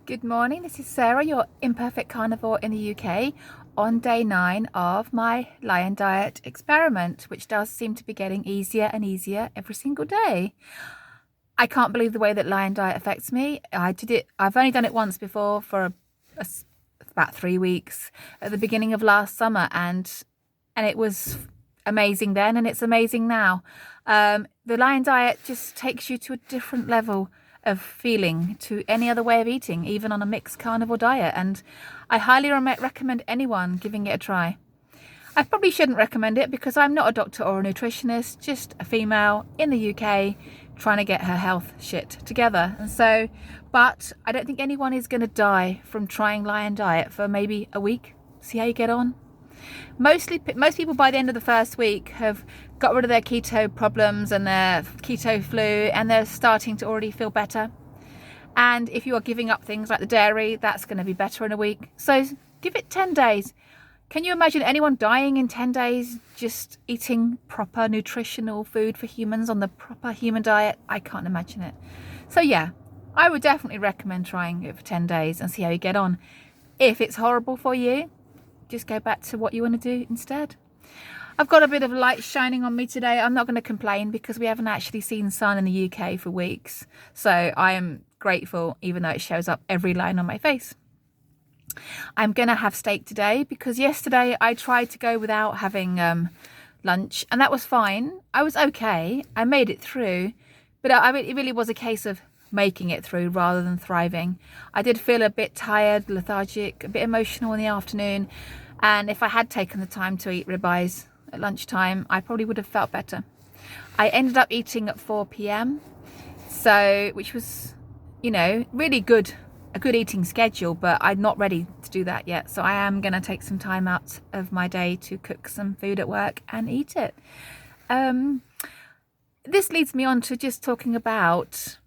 Good morning, this is Sarah, your imperfect carnivore in the UK, on day 9 of my lion diet experiment, which does seem to be getting easier and easier every single day. I can't believe the way that lion diet affects me. I've only done it once before for about 3 weeks at the beginning of last summer, and it was amazing then, and it's amazing now. The lion diet just takes you to a different level of feeling to any other way of eating, even on a mixed carnivore diet, and I highly recommend anyone giving it a try. I probably shouldn't recommend it because I'm not a doctor or a nutritionist, just a female in the UK trying to get her health shit together. But I don't think anyone is going to die from trying lion diet for maybe a week. See how you get on. Most people by the end of the first week have got rid of their keto problems and their keto flu, and they're starting to already feel better. And if you are giving up things like the dairy, that's going to be better in a week. So give it 10 days. Can you imagine anyone dying in 10 days just eating proper nutritional food for humans on the proper human diet? I can't imagine it. So yeah, I would definitely recommend trying it for 10 days and see how you get on. If it's horrible for you, just go back to what you want to do instead. I've got a bit of light shining on me today. I'm not going to complain because we haven't actually seen sun in the UK for weeks. So I am grateful, even though it shows up every line on my face. I'm going to have steak today because yesterday I tried to go without having lunch, and that was fine. I was okay. I made it through, but it really was a case of making it through rather than thriving. I did feel a bit tired, lethargic, a bit emotional in the afternoon, and if I had taken the time to eat ribeyes at lunchtime, I probably would have felt better. I ended up eating at 4 p.m, which was, really good, a good eating schedule, but I'm not ready to do that yet. So I am going to take some time out of my day to cook some food at work and eat it. This leads me on to just talking about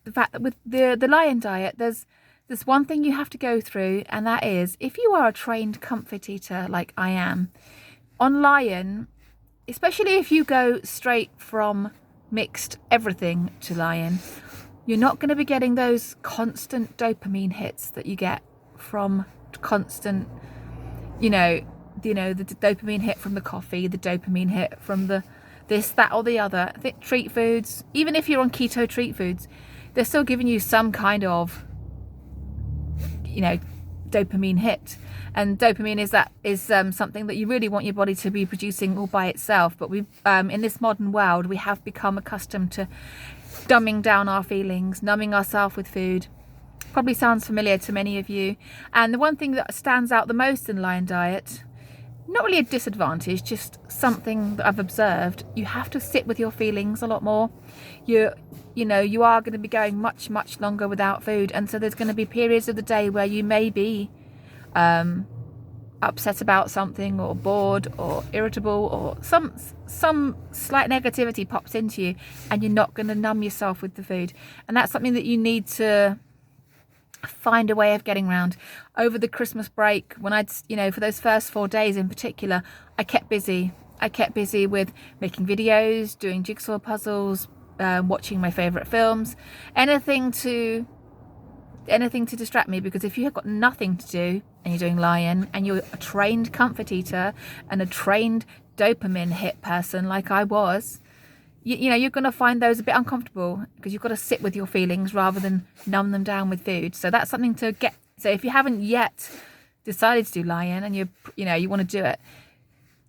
the fact that with the lion diet, there's one thing you have to go through, and that is, if you are a trained comfort eater like I am, on lion, especially if you go straight from mixed everything to lion, you're not going to be getting those constant dopamine hits that you get from constant, the dopamine hit from the coffee, the dopamine hit from the this, that, or the other. I think treat foods, even if you're on keto treat foods, they're still giving you some kind of, dopamine hit. And dopamine is something that you really want your body to be producing all by itself. But we've in this modern world, we have become accustomed to dumbing down our feelings, numbing ourselves with food. Probably sounds familiar to many of you. And the one thing that stands out the most in lion diet, not really a disadvantage, just something that I've observed, you have to sit with your feelings a lot more. You are going to be going much, much longer without food, and so there's going to be periods of the day where you may be upset about something, or bored, or irritable, or some slight negativity pops into you, and you're not going to numb yourself with the food. And that's something that you need to find a way of getting around. Over the Christmas break, when for those first 4 days in particular, I kept busy with making videos, doing jigsaw puzzles, watching my favorite films, anything to distract me. Because if you have got nothing to do and you're doing lion, and you're a trained comfort eater and a trained dopamine hit person like I was, you're going to find those a bit uncomfortable, because you've got to sit with your feelings rather than numb them down with food. So that's something to get. So if you haven't yet decided to do lion, and you want to do it,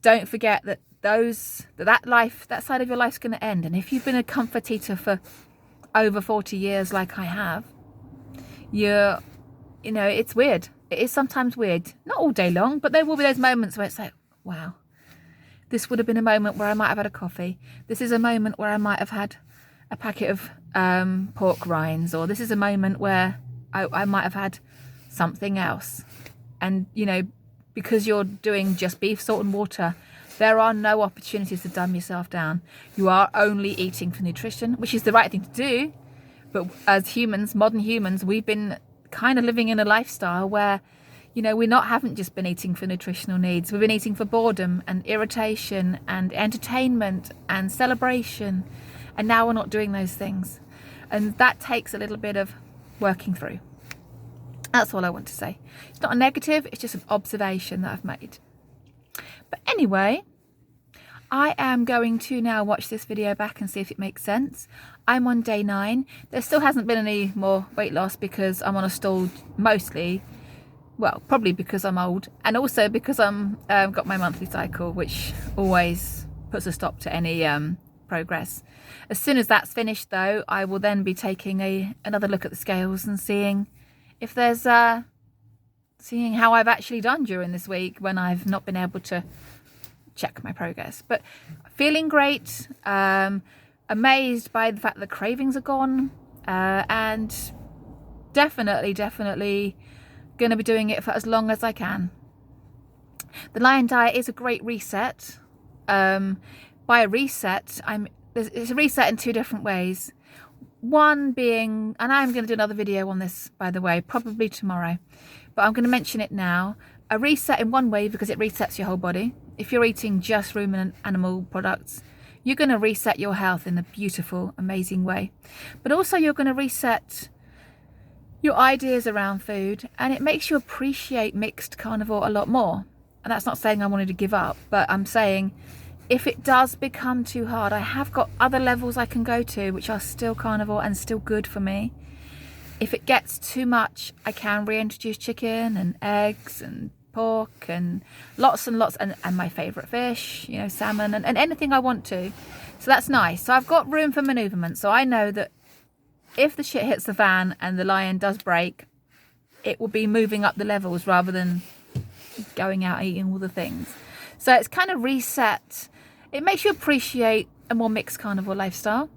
don't forget that that side of your life's going to end. And if you've been a comfort eater for over 40 years like I have, it's weird. It is sometimes weird, not all day long, but there will be those moments where it's like, wow, this would have been a moment where I might have had a coffee. This is a moment where I might have had a packet of pork rinds, or this is a moment where I might have had something else. And, because you're doing just beef, salt and water, there are no opportunities to dumb yourself down. You are only eating for nutrition, which is the right thing to do. But as humans, modern humans, we've been kind of living in a lifestyle where, haven't just been eating for nutritional needs. We've been eating for boredom and irritation and entertainment and celebration. And now we're not doing those things. And that takes a little bit of working through. That's all I want to say. It's not a negative, it's just an observation that I've made. But anyway, I am going to now watch this video back and see if it makes sense. I'm on day 9. There still hasn't been any more weight loss because I'm on a stall mostly. Well, probably because I'm old, and also because I'm got my monthly cycle, which always puts a stop to any progress. As soon as that's finished though, I will then be taking another look at the scales and seeing if there's seeing how I've actually done during this week when I've not been able to check my progress. But feeling great, amazed by the fact that the cravings are gone, and definitely going to be doing it for as long as I can. The Lion Diet is a great reset. By a reset, it's a reset in 2 different ways. One being, and I'm going to do another video on this, by the way, probably tomorrow, but I'm going to mention it now. A reset in one way because it resets your whole body. If you're eating just ruminant animal products, you're going to reset your health in a beautiful, amazing way. But also you're going to reset your ideas around food, and it makes you appreciate mixed carnivore a lot more. And that's not saying I wanted to give up, but I'm saying if it does become too hard, I have got other levels I can go to which are still carnivore and still good for me. If it gets too much, I can reintroduce chicken and eggs and pork and lots and my favourite fish, you know, salmon and anything I want to. So that's nice. So I've got room for manoeuvrement. So I know that if the shit hits the fan and the lion does break, it will be moving up the levels rather than going out eating all the things. So it's kind of reset. It makes you appreciate a more mixed carnivore lifestyle.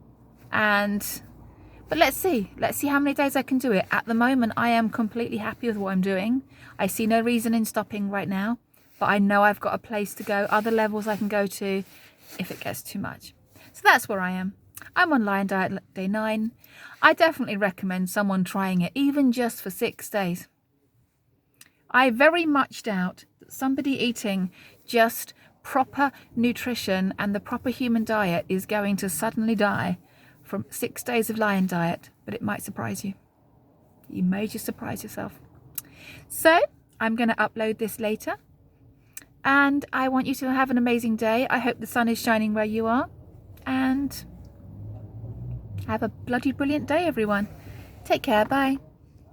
But let's see how many days I can do it. At the moment, I am completely happy with what I'm doing. I see no reason in stopping right now, but I know I've got a place to go, other levels I can go to if it gets too much. So that's where I am. I'm on Lion Diet day 9. I definitely recommend someone trying it, even just for 6 days. I very much doubt that somebody eating just proper nutrition and the proper human diet is going to suddenly die from 6 days of Lion Diet, but it might surprise you. You may just surprise yourself. So I'm going to upload this later, and I want you to have an amazing day. I hope the sun is shining where you are, and have a bloody brilliant day, everyone. Take care. Bye.